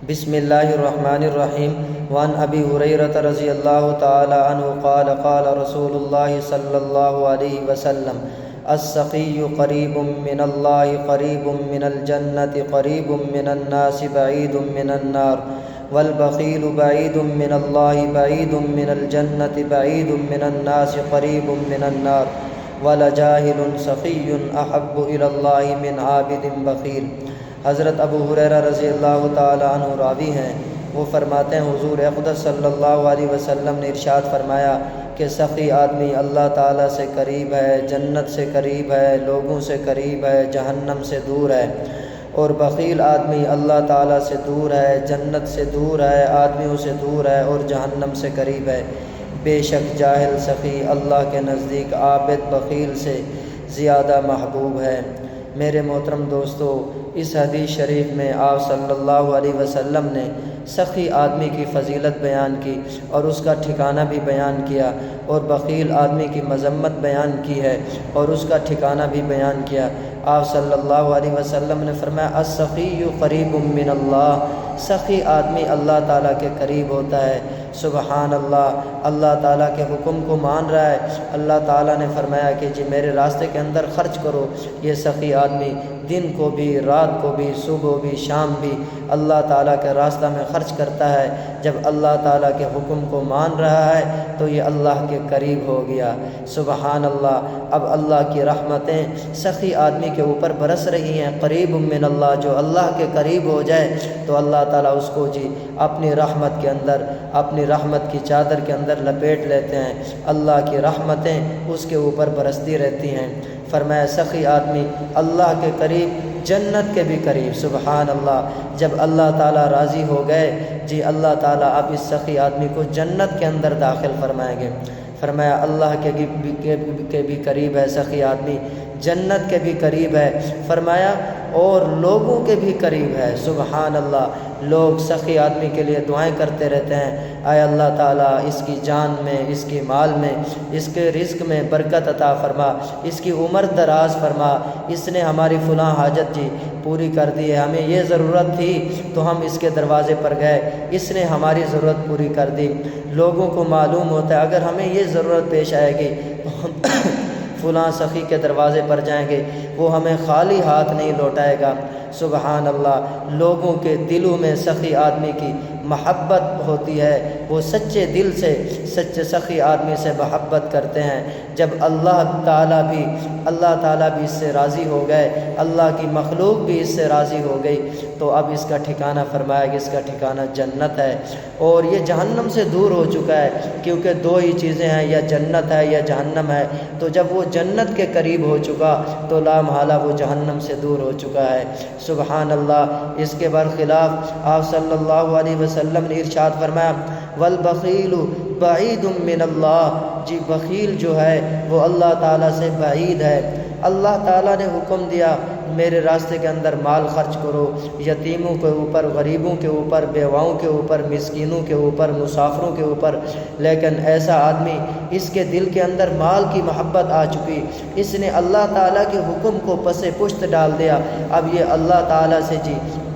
بسم اللہ الرحمن الرحیم وعن ابی ہریرہ رضی اللہ تعالی عنہ قال قال رسول اللہ صلی اللہ علیہ وسلم السقی قریب من اللہ قریب من الجنت قریب من الناس بعید من النار والبخیل بعید من اللہ بعید من الجنت بعید من الناس قریب من النار ولجاہل سقی احب الی اللہ من عابد بخیل۔ حضرت ابو ہریرہ رضی اللہ تعالی عنہ راوی ہیں، وہ فرماتے ہیں حضور اقدس صلی اللہ علیہ وسلم نے ارشاد فرمایا کہ سخی آدمی اللہ تعالیٰ سے قریب ہے، جنت سے قریب ہے، لوگوں سے قریب ہے، جہنم سے دور ہے، اور بخیل آدمی اللہ تعالیٰ سے دور ہے، جنت سے دور ہے، آدمیوں سے دور ہے اور جہنم سے قریب ہے۔ بے شک جاہل سخی اللہ کے نزدیک عابد بخیل سے زیادہ محبوب ہے۔ میرے محترم دوستو، اس حدیث شریف میں آپ صلی اللہ علیہ وسلم نے سخی آدمی کی فضیلت بیان کی اور اس کا ٹھکانہ بھی بیان کیا، اور بخیل آدمی کی مذمت بیان کی ہے اور اس کا ٹھکانہ بھی بیان کیا۔ آپ صلی اللہ علیہ وسلم نے فرمایا السخی قریب من اللہ، سخی آدمی اللہ تعالیٰ کے قریب ہوتا ہے۔ سبحان اللہ، اللہ تعالیٰ کے حکم کو مان رہا ہے۔ اللہ تعالیٰ نے فرمایا کہ جی میرے راستے کے اندر خرچ کرو۔ یہ سخی آدمی دن کو بھی، رات کو بھی، صبح بھی، شام بھی اللہ تعالیٰ کے راستہ میں خرچ کرتا ہے۔ جب اللہ تعالیٰ کے حکم کو مان رہا ہے تو یہ اللہ کے قریب ہو گیا۔ سبحان اللہ۔ اب اللہ کی رحمتیں سخی آدمی کے اوپر برس رہی ہیں۔ قریب من اللہ، جو اللہ کے قریب ہو جائے تو اللہ تعالیٰ اس کو جی اپنی رحمت کے اندر، اپنی رحمت کی چادر کے اندر لپیٹ لیتے ہیں۔ اللہ کی رحمتیں اس کے اوپر برستی رہتی ہیں۔ فرمایا سخی آدمی اللہ کے قریب، جنت کے بھی قریب۔ سبحان اللہ۔ جب اللہ تعالیٰ راضی ہو گئے جی اللہ تعالیٰ اب اس سخی آدمی کو جنت کے اندر داخل فرمائیں گے۔ فرمایا اللہ کے بھی قریب ہے سخی آدمی، جنت کے بھی قریب ہے، فرمایا اور لوگوں کے بھی قریب ہے۔ سبحان اللہ۔ لوگ سخی آدمی کے لیے دعائیں کرتے رہتے ہیں، اے اللہ تعالیٰ اس کی جان میں، اس کی مال میں، اس کے رزق میں برکت عطا فرما، اس کی عمر دراز فرما، اس نے ہماری فلاں حاجت جی پوری کر دی ہے، ہمیں یہ ضرورت تھی تو ہم اس کے دروازے پر گئے، اس نے ہماری ضرورت پوری کر دی۔ لوگوں کو معلوم ہوتا ہے اگر ہمیں یہ ضرورت پیش آئے گی تو ہم فلاں سخی کے دروازے پر جائیں گے، وہ ہمیں خالی ہاتھ نہیں لوٹائے گا۔ سبحان اللہ۔ لوگوں کے دلوں میں سخی آدمی کی محبت ہوتی ہے، وہ سچے دل سے سچے سخی آدمی سے محبت کرتے ہیں۔ جب اللہ تعالیٰ بھی اس سے راضی ہو گئے، اللہ کی مخلوق بھی اس سے راضی ہو گئی، تو اب اس کا ٹھکانہ فرمایا کہ اس کا ٹھکانہ جنت ہے، اور یہ جہنم سے دور ہو چکا ہے، کیونکہ دو ہی چیزیں ہیں، یا جنت ہے یا جہنم ہے۔ تو جب وہ جنت کے قریب ہو چکا تو لا محالہ وہ جہنم سے دور ہو چکا ہے۔ سبحان اللہ۔ اس کے برخلاف آپ صلی اللہ علیہ وسلم نے ارشاد فرمایا والبخیل بعید من اللہ، جی بخیل جو ہے وہ اللہ تعالیٰ سے بعید ہے۔ اللہ تعالیٰ نے حکم دیا میرے راستے کے اندر مال خرچ کرو، یتیموں کے اوپر، غریبوں کے اوپر، بیواؤں کے اوپر، مسکینوں کے اوپر، مسافروں کے اوپر، لیکن ایسا آدمی اس کے دل کے اندر مال کی محبت آ چکی، اس نے اللہ تعالیٰ کے حکم کو پس پشت ڈال دیا، اب یہ اللہ تعالیٰ سے جی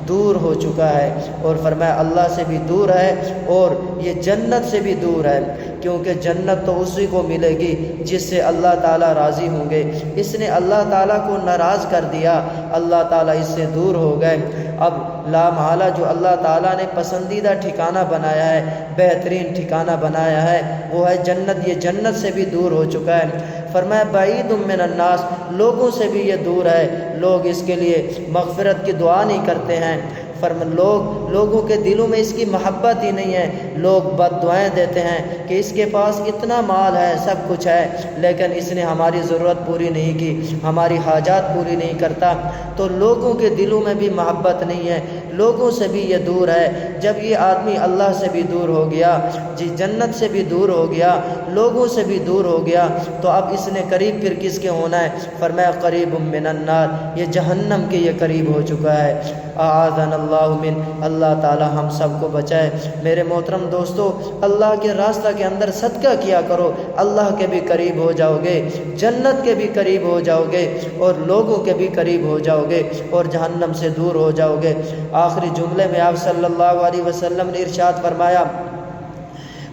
دور ہو چکا ہے، اور فرمایا اللہ سے بھی دور ہے اور یہ جنت سے بھی دور ہے، کیونکہ جنت تو اسی کو ملے گی جس سے اللہ تعالیٰ راضی ہوں گے۔ اس نے اللہ تعالیٰ کو ناراض کر دیا، اللہ تعالیٰ اس سے دور ہو گئے۔ اب لا محالہ جو اللہ تعالیٰ نے پسندیدہ ٹھکانہ بنایا ہے، بہترین ٹھکانہ بنایا ہے، وہ ہے جنت۔ یہ جنت سے بھی دور ہو چکا ہے۔ فرمایا بعید من الناس، لوگوں سے بھی یہ دور ہے، لوگ اس کے لیے مغفرت کی دعا نہیں کرتے ہیں۔ لوگوں کے دلوں میں اس کی محبت ہی نہیں ہے، لوگ بد دعائیں دیتے ہیں کہ اس کے پاس اتنا مال ہے، سب کچھ ہے، لیکن اس نے ہماری ضرورت پوری نہیں کی، ہماری حاجات پوری نہیں کرتا۔ تو لوگوں کے دلوں میں بھی محبت نہیں ہے، لوگوں سے بھی یہ دور ہے۔ جب یہ آدمی اللہ سے بھی دور ہو گیا جی، جنت سے بھی دور ہو گیا، لوگوں سے بھی دور ہو گیا، تو اب اس نے قریب پھر کس کے ہونا ہے؟ فرمایا قریب من النار، یہ جہنم کے یہ قریب ہو چکا ہے۔ اعاذنا اللہ من، اللہ تعالی ہم سب کو بچائے۔ میرے محترم دوستو، اللہ کے راستہ کے اندر صدقہ کیا کرو، اللہ کے بھی قریب ہو جاؤ گے، جنت کے بھی قریب ہو جاؤ گے، اور لوگوں کے بھی قریب ہو جاؤ گے، اور جہنم سے دور ہو جاؤ گے۔ آخری جملے میں آپ صلی اللہ علیہ وسلم نے ارشاد فرمایا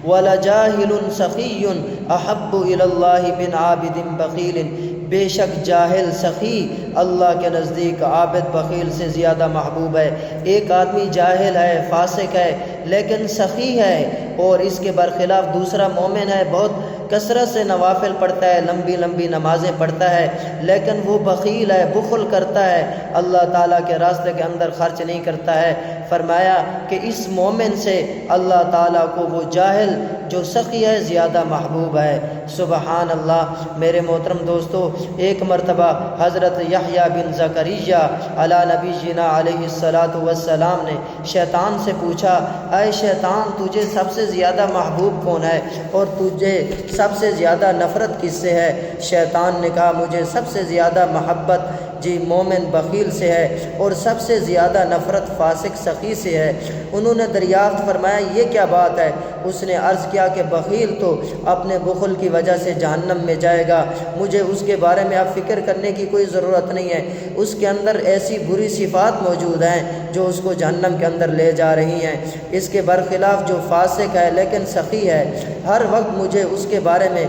وَلَجَاهِلٌ سَخِيٌّ أَحَبُّ إِلَى اللَّهِ مِنْ عَابِدٍ بَخِيلٍ، بے شک جاہل سخی اللہ کے نزدیک عابد بخیل سے زیادہ محبوب ہے۔ ایک آدمی جاہل ہے، فاسق ہے، لیکن سخی ہے، اور اس کے برخلاف دوسرا مومن ہے، بہت کثرت سے نوافل پڑھتا ہے، لمبی لمبی نمازیں پڑھتا ہے، لیکن وہ بخیل ہے، بخل کرتا ہے، اللہ تعالیٰ کے راستے کے اندر خرچ نہیں کرتا ہے۔ فرمایا کہ اس مومن سے اللہ تعالیٰ کو وہ جاہل جو سخی ہے زیادہ محبوب ہے۔ سبحان اللہ۔ میرے محترم دوستو، ایک مرتبہ حضرت یحییٰ بن زکریا علی نبینا علیہ الصلاۃ والسلام نے شیطان سے پوچھا، اے شیطان، تجھے سب سے زیادہ محبوب کون ہے اور تجھے سب سے زیادہ نفرت کس سے ہے؟ شیطان نے کہا، مجھے سب سے زیادہ محبت مومن بخیل سے ہے اور سب سے زیادہ نفرت فاسق سخی سے ہے۔ انہوں نے دریافت فرمایا، یہ کیا بات ہے؟ اس نے عرض کیا کہ بخیل تو اپنے بخل کی وجہ سے جہنم میں جائے گا، مجھے اس کے بارے میں اب فکر کرنے کی کوئی ضرورت نہیں ہے، اس کے اندر ایسی بری صفات موجود ہیں جو اس کو جہنم کے اندر لے جا رہی ہیں۔ اس کے برخلاف جو فاسق ہے لیکن سخی ہے، ہر وقت مجھے اس کے بارے میں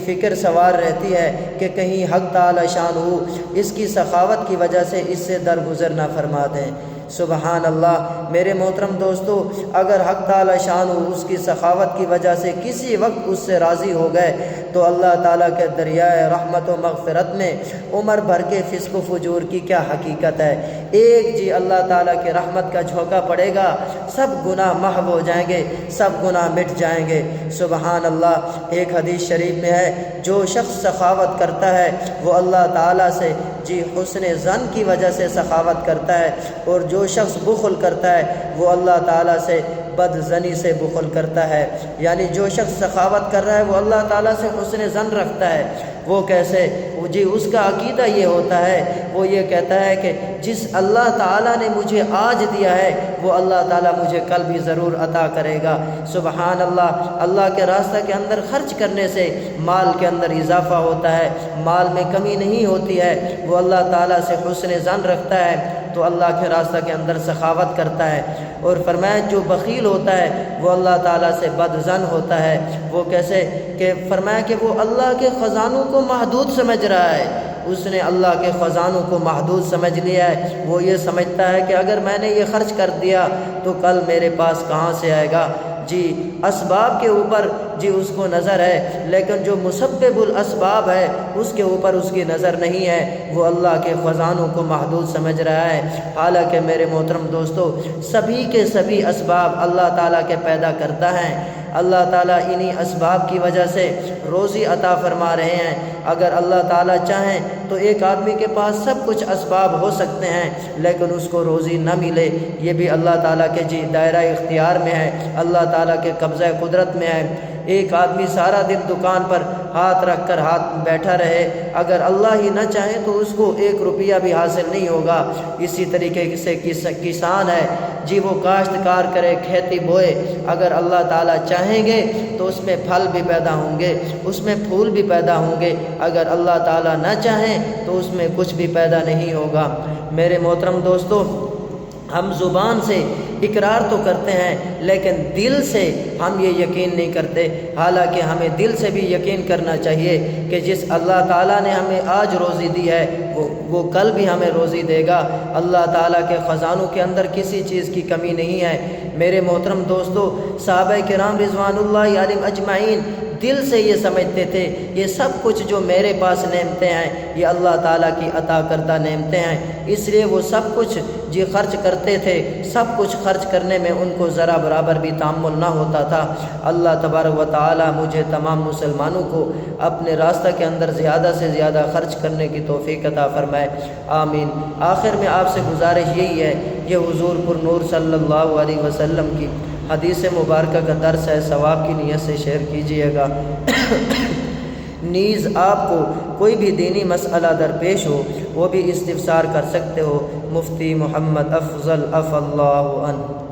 فکر سوار رہتی ہے کہ کہیں حق تعالی شان ہو اس کی سخاوت کی وجہ سے اس سے درگزر نہ فرما دیں۔ سبحان اللہ۔ میرے محترم دوستو، اگر حق تعالی شان اس کی سخاوت کی وجہ سے کسی وقت اس سے راضی ہو گئے تو اللہ تعالیٰ کے دریائے رحمت و مغفرت میں عمر بھر کے فسق و فجور کی کیا حقیقت ہے۔ ایک اللہ تعالیٰ کی رحمت کا جھونکا پڑے گا، سب گناہ محو ہو جائیں گے، سب گناہ مٹ جائیں گے۔ سبحان اللہ۔ ایک حدیث شریف میں ہے، جو شخص سخاوت کرتا ہے وہ اللہ تعالیٰ سے حسن ظن کی وجہ سے سخاوت کرتا ہے، اور جو شخص بخل کرتا ہے وہ اللہ تعالیٰ سے بد ظنی سے بخل کرتا ہے۔ یعنی جو شخص سخاوت کر رہا ہے وہ اللہ تعالیٰ سے حسن ظن رکھتا ہے۔ وہ کیسے؟ اس کا عقیدہ یہ ہوتا ہے، وہ یہ کہتا ہے کہ جس اللہ تعالیٰ نے مجھے آج دیا ہے وہ اللہ تعالیٰ مجھے کل بھی ضرور عطا کرے گا۔ سبحان اللہ۔ اللہ کے راستہ کے اندر خرچ کرنے سے مال کے اندر اضافہ ہوتا ہے، مال میں کمی نہیں ہوتی ہے۔ وہ اللہ تعالیٰ سے حسن ظن رکھتا ہے تو اللہ کے راستہ کے اندر سخاوت کرتا ہے۔ اور فرمایا جو بخیل ہوتا ہے وہ اللہ تعالیٰ سے بد ظن ہوتا ہے۔ وہ کیسے؟ کہ فرمایا کہ وہ اللہ کے خزانوں کو محدود سمجھ رہا ہے، اس نے اللہ کے خزانوں کو محدود سمجھ لیا ہے۔ وہ یہ سمجھتا ہے کہ اگر میں نے یہ خرچ کر دیا تو کل میرے پاس کہاں سے آئے گا۔ اسباب کے اوپر اس کو نظر ہے، لیکن جو مسبب الاسباب ہے اس کے اوپر اس کی نظر نہیں ہے، وہ اللہ کے خزانوں کو محدود سمجھ رہا ہے۔ حالانکہ میرے محترم دوستو، سبھی کے سبھی اسباب اللہ تعالیٰ کے پیدا کرتا ہے۔ اللہ تعالیٰ انہی اسباب کی وجہ سے روزی عطا فرما رہے ہیں۔ اگر اللہ تعالیٰ چاہیں تو ایک آدمی کے پاس سب کچھ اسباب ہو سکتے ہیں لیکن اس کو روزی نہ ملے، یہ بھی اللہ تعالیٰ کے دائرہ اختیار میں ہے، اللہ تعالیٰ کے قبضہ قدرت میں ہے۔ ایک آدمی سارا دن دکان پر ہاتھ رکھ کر بیٹھا رہے، اگر اللہ ہی نہ چاہے تو اس کو 1 روپیہ بھی حاصل نہیں ہوگا۔ اسی طریقے سے کسان ہے وہ کاشتکار کرے، کھیتی بوئے، اگر اللہ تعالیٰ چاہیں گے تو اس میں پھل بھی پیدا ہوں گے، اس میں پھول بھی پیدا ہوں گے، اگر اللہ تعالیٰ نہ چاہیں تو اس میں کچھ بھی پیدا نہیں ہوگا۔ میرے محترم دوستو، ہم زبان سے اقرار تو کرتے ہیں لیکن دل سے ہم یہ یقین نہیں کرتے، حالانکہ ہمیں دل سے بھی یقین کرنا چاہیے کہ جس اللہ تعالیٰ نے ہمیں آج روزی دی ہے وہ کل بھی ہمیں روزی دے گا۔ اللہ تعالیٰ کے خزانوں کے اندر کسی چیز کی کمی نہیں ہے۔ میرے محترم دوستو، صحابہ کرام رضوان اللہ علیہم اجمعین دل سے یہ سمجھتے تھے یہ سب کچھ جو میرے پاس نعمتیں ہیں یہ اللہ تعالیٰ کی عطا کردہ نعمتیں ہیں، اس لیے وہ سب کچھ خرچ کرتے تھے۔ سب کچھ خرچ کرنے میں ان کو ذرا برابر بھی تحمل نہ ہوتا تھا۔ اللہ تبارک و تعالیٰ مجھے تمام مسلمانوں کو اپنے راستہ کے اندر زیادہ سے زیادہ خرچ کرنے کی توفیق عطا فرمائے، آمین۔ آخر میں آپ سے گزارش یہی ہے، یہ حضور پر نور صلی اللہ علیہ وسلم کی حدیث مبارکہ کا درس ہے، ثواب کی نیت سے شیئر کیجیے گا۔ نیز آپ کو کوئی بھی دینی مسئلہ درپیش ہو وہ بھی استفسار کر سکتے ہو۔ مفتی محمد افضل عفا اللہ عنہ۔